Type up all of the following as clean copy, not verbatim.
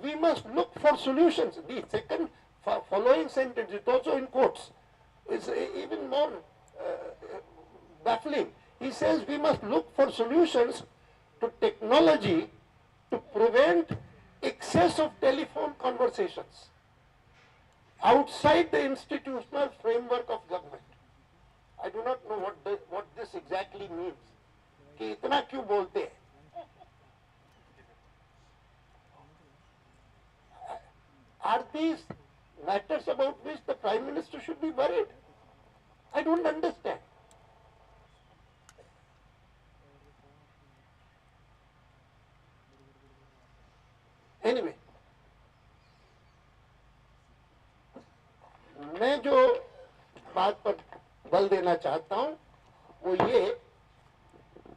we must look for solutions. The second following sentence, it also in quotes, is even more baffling. He says we must look for solutions to technology to prevent excess of telephone conversations outside the institutional framework of government. I do not know what this exactly means. कि इतना क्यों बोलते हैं? Are these matters about which the Prime Minister should be worried? I don't understand. Anyway, मैं जो बात पर बल देना चाहता हूं वो ये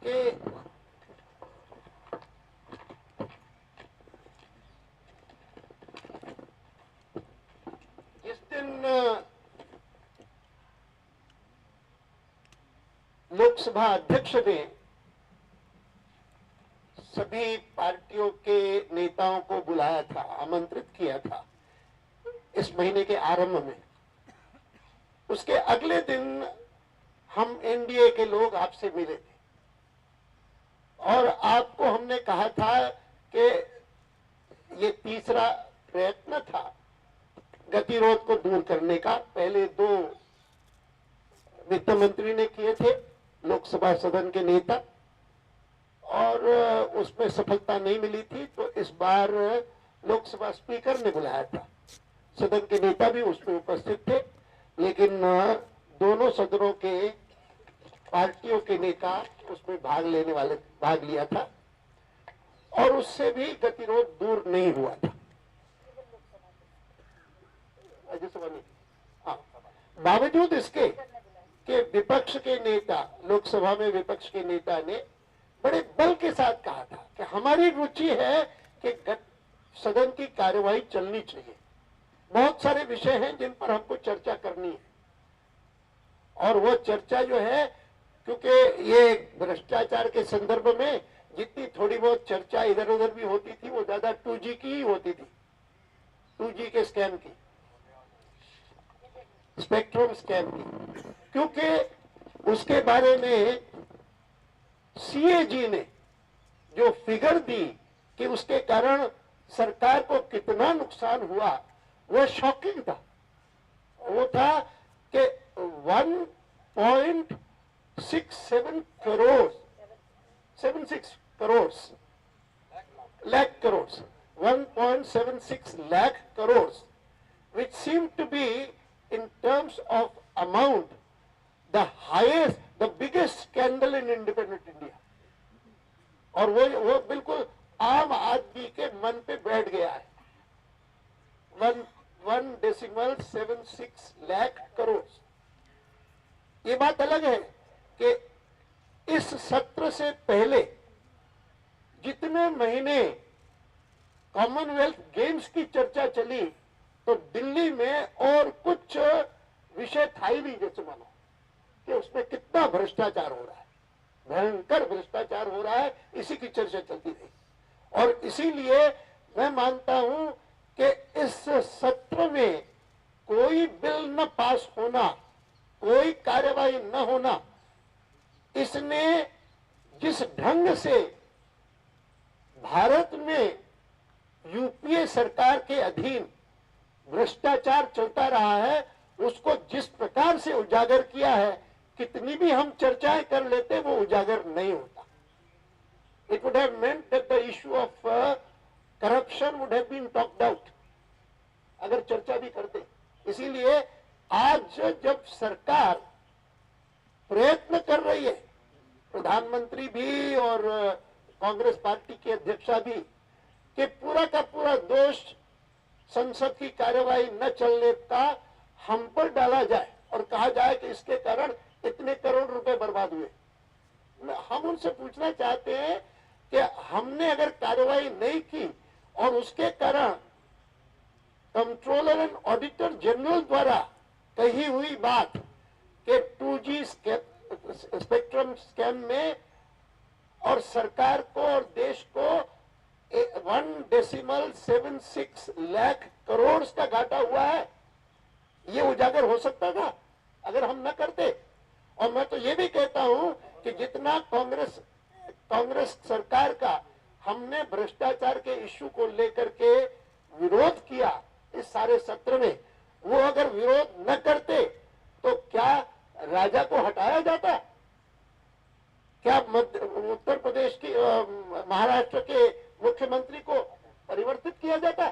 कि जिस दिन लोकसभा अध्यक्ष ने सभी पार्टियों के नेताओं को बुलाया था, आमंत्रित किया था इस महीने के आरंभ में, उसके अगले दिन हम एनडीए के लोग आपसे मिले थे और आपको हमने कहा था कि ये तीसरा प्रयत्न था गतिरोध को दूर करने का। पहले 2 वित्त मंत्री ने किए थे, लोकसभा सदन के नेता, और उसमें सफलता नहीं मिली थी, तो इस बार लोकसभा स्पीकर ने बुलाया था। सदन के नेता भी उसमें उपस्थित थे, लेकिन दोनों सदनों के पार्टियों के नेता उसमें भाग लिया था और उससे भी गतिरोध दूर नहीं हुआ था। हाँ, बावजूद इसके कि विपक्ष के नेता, लोकसभा में विपक्ष के नेता ने बड़े बल के साथ कहा था कि हमारी रुचि है कि सदन की कार्यवाही चलनी चाहिए, बहुत सारे विषय हैं जिन पर हमको चर्चा करनी है, और वो चर्चा जो है, क्योंकि ये भ्रष्टाचार के संदर्भ में जितनी थोड़ी बहुत चर्चा इधर उधर भी होती थी वो ज्यादा 2G की ही होती थी, 2G के स्कैम की, स्पेक्ट्रम स्कैम की, क्योंकि उसके बारे में सीएजी ने जो फिगर दी कि उसके कारण सरकार को कितना नुकसान हुआ, वो शॉकिंग था। वो था कि 1.76 lakh crores, which seemed to be in terms of amount the highest, the biggest scandal in independent India. और वो बिल्कुल आम आदमी के मन पे बैठ गया है। 1.76 लाख करोड़। ये बात अलग है कि इस सत्र से पहले जितने महीने कॉमनवेल्थ गेम्स की चर्चा चली, तो दिल्ली में और कुछ विषय था ही नहीं, जैसे मानो कि उसमें कितना भ्रष्टाचार हो रहा है, भयंकर भ्रष्टाचार हो रहा है, इसी की चर्चा चलती रही। और इसीलिए मैं मानता हूं कि इस सत्र में कोई बिल न पास होना, कोई कार्यवाही न होना, इसने जिस ढंग से भारत में यूपीए सरकार के अधीन भ्रष्टाचार चलता रहा है, उसको जिस प्रकार से उजागर किया है, कितनी भी हम चर्चाएं कर लेते वो उजागर नहीं होता। It would have meant that the issue of corruption would have been talked out, अगर चर्चा भी करते। इसीलिए आज जब सरकार प्रयत्न कर रही है, प्रधानमंत्री भी और कांग्रेस पार्टी की अध्यक्षा भी, कि पूरा का पूरा दोष संसद की कार्यवाही न चलने का हम पर डाला जाए और कहा जाए कि इसके कारण इतने करोड़ रुपए बर्बाद हुए। हम उनसे पूछना चाहते हैं कि हमने अगर कार्यवाही नहीं की और उसके कारण कंट्रोलर एंड ऑडिटर जनरल द्वारा कही हुई बात कि 2G स्पेक्ट्रम स्कैम में और सरकार को और देश को 1.76 लाख करोड़ का घाटा हुआ है। ये उजागर हो सकता था अगर हम न करते। और मैं तो ये भी कहता हूं कि जितना कांग्रेस सरकार का हमने भ्रष्टाचार के इश्यू को लेकर के विरोध किया इस सारे सत्र में, वो अगर विरोध न करते तो क्या राजा को हटाया जाता? क्या उत्तर प्रदेश की महाराष्ट्र के मुख्यमंत्री को परिवर्तित किया जाता?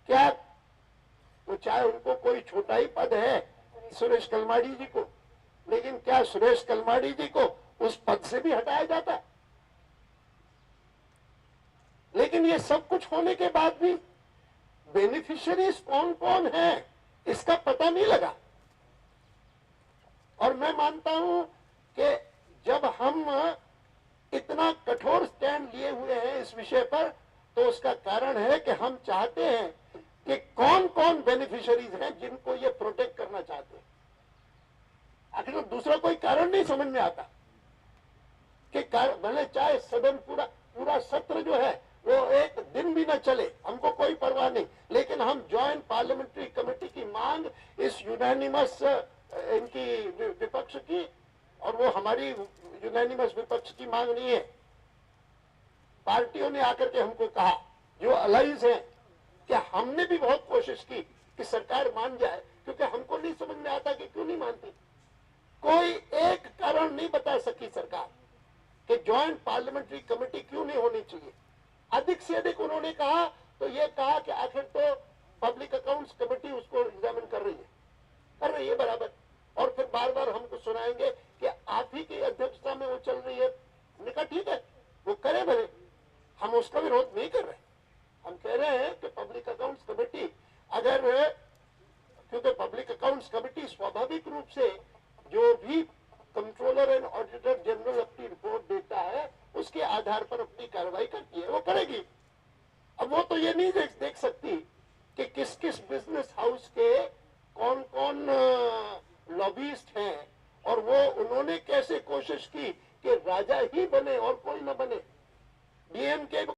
क्या तो चाहे उनको कोई छोटा ही पद है सुरेश कलमाड़ी जी को, लेकिन क्या सुरेश कलमाड़ी जी को उस पद से भी हटाया जाता? लेकिन ये सब कुछ होने के बाद भी बेनिफिशियरीज कौन कौन है इसका पता नहीं लगा। और मैं मानता हूं कि जब हम इतना कठोर स्टैंड लिए हुए हैं इस विषय पर, तो उसका कारण है कि हम चाहते हैं कि कौन कौन बेनिफिशियरीज हैं जिनको ये प्रोटेक्ट करना चाहते हैं। आखिर तो दूसरा कोई कारण नहीं समझ में आता कि भले चाहे सदन पूरा सत्र जो है वो एक दिन भी न चले, हमको कोई परवाह नहीं, लेकिन हम ज्वाइंट पार्लियामेंट्री कमेटी की मांग इस यूनानिमस इनकी विपक्ष की, और वो हमारी यूनानिमस विपक्ष की मांग नहीं है। पार्टियों ने आकर के हमको कहा, जो अलाइज है, कि हमने भी बहुत कोशिश की कि सरकार मान जाए, क्योंकि हमको नहीं समझ में आता कि क्यों नहीं मानती। कोई एक कारण नहीं बता सकी सरकार कि ज्वाइंट पार्लियामेंट्री कमेटी क्यों नहीं होनी चाहिए। अधिक से अधिक उन्होंने कहा तो ये कहा कि आखिर तो पब्लिक अकाउंट्स कमेटी उसको एग्जामिन कर रही है बराबर, और फिर बार बार हमको सुनाएंगे कि आप ही की अध्यक्षता में वो चल रही है। हमने कहा ठीक है, वो करे भले, हम उसका विरोध नहीं कर रहे। हम कह रहे हैं कि पब्लिक अकाउंट्स कमेटी अगर, क्योंकि पब्लिक अकाउंट्स कमेटी स्वाभाविक रूप से जो भी कंट्रोलर एंड ऑडिटर जनरल अपनी रिपोर्ट देता है उसके आधार पर अपनी कार्रवाई करती है, वो करेगी। अब वो तो ये नहीं देख सकती कि किस किस बिजनेस हाउस के कौन कौन लॉबिस्ट हैं, और वो उन्होंने कैसे कोशिश की कि राजा ही बने और कोई न बने। डीएमके